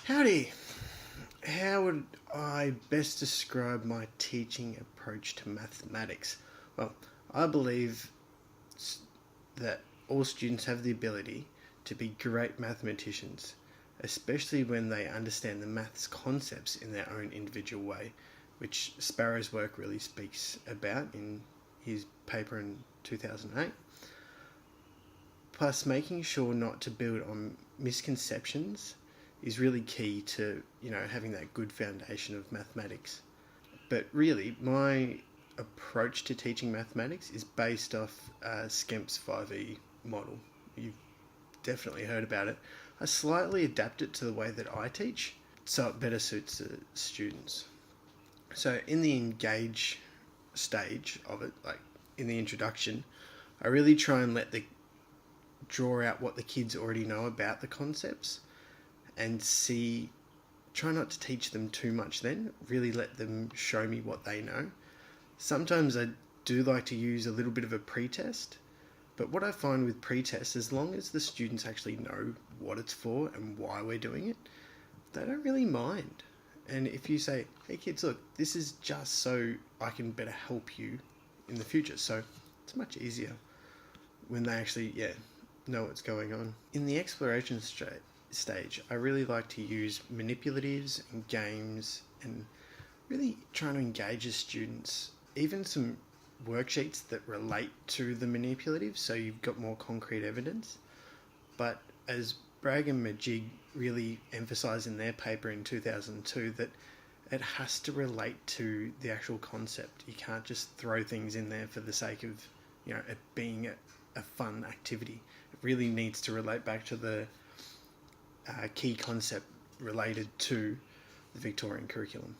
Howdy! How would I best describe my teaching approach to mathematics? Well, I believe that all students have the ability to be great mathematicians, especially when they understand the maths concepts in their own individual way, which Sparrow's work really speaks about in his paper in 2008. Plus, making sure not to build on misconceptions is really key to, having that good foundation of mathematics. But really, my approach to teaching mathematics is based off Skemp's 5E model. You've definitely heard about it. I slightly adapt it to the way that I teach, so it better suits the students. So in the engage stage of it, like in the introduction, I really try and draw out what the kids already know about the concepts, and try not to teach them too much then, really let them show me what they know. Sometimes I do like to use a little bit of a pretest, but what I find with pretest, as long as the students actually know what it's for and why we're doing it, they don't really mind. And if you say, hey kids, look, this is just so I can better help you in the future. So it's much easier when they actually, know what's going on. In the exploration stage, I really like to use manipulatives and games and really trying to engage the students. Even some worksheets that relate to the manipulatives, so you've got more concrete evidence. But as Bragg and Majig really emphasise in their paper in 2002, that it has to relate to the actual concept. You can't just throw things in there for the sake of, it being a fun activity. It really needs to relate back to the key concept related to the Victorian curriculum.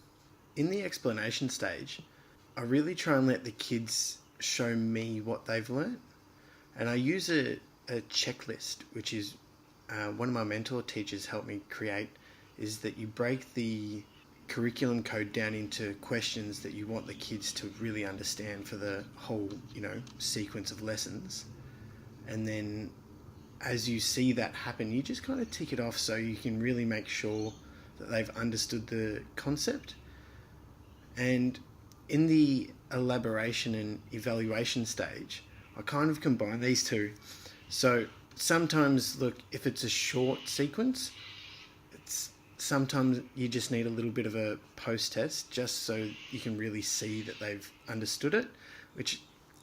In the explanation stage, I really try and let the kids show me what they've learnt, and I use a checklist, which is one of my mentor teachers helped me create, is that you break the curriculum code down into questions that you want the kids to really understand for the whole, sequence of lessons. And then as you see that happen, you just kind of tick it off so you can really make sure that they've understood the concept. And in the elaboration and evaluation stage, I kind of combine these two. So sometimes, look, if it's a short sequence, sometimes you just need a little bit of a post-test just so you can really see that they've understood it, which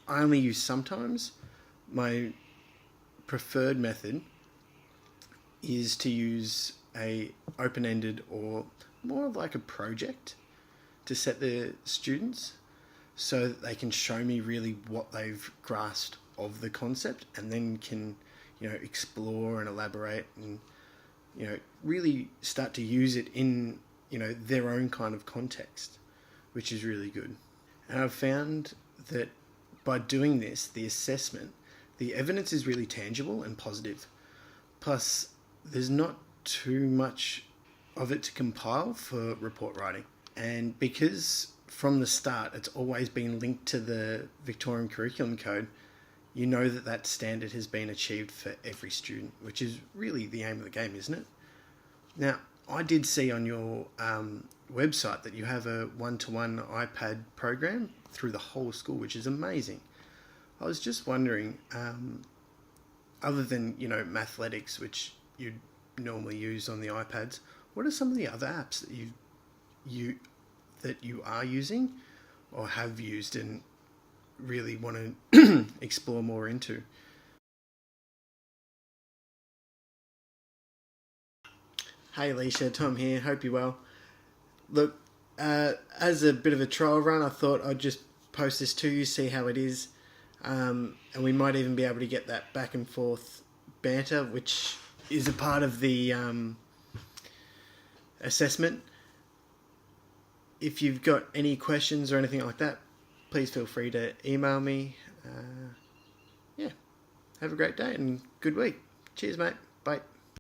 I only use sometimes. My preferred method is to use a open-ended or more like a project to set the students so that they can show me really what they've grasped of the concept, and then can explore and elaborate and really start to use it in their own kind of context, which is really good. And I've found that by doing this, the assessment, the evidence is really tangible and positive. Plus, there's not too much of it to compile for report writing. And because from the start it's always been linked to the Victorian Curriculum Code, you know that standard has been achieved for every student, which is really the aim of the game, isn't it? Now, I did see on your website that you have a one-to-one iPad program through the whole school, which is amazing. I was just wondering, other than, Mathletics, which you'd normally use on the iPads, what are some of the other apps that you are using or have used and really want to explore more into? Hey Alicia, Tom here, hope you're well. Look, as a bit of a trial run, I thought I'd just post this to you, see how it is. And we might even be able to get that back and forth banter, which is a part of the assessment. If you've got any questions or anything like that, please feel free to email me. Have a great day and good week. Cheers, mate. Bye.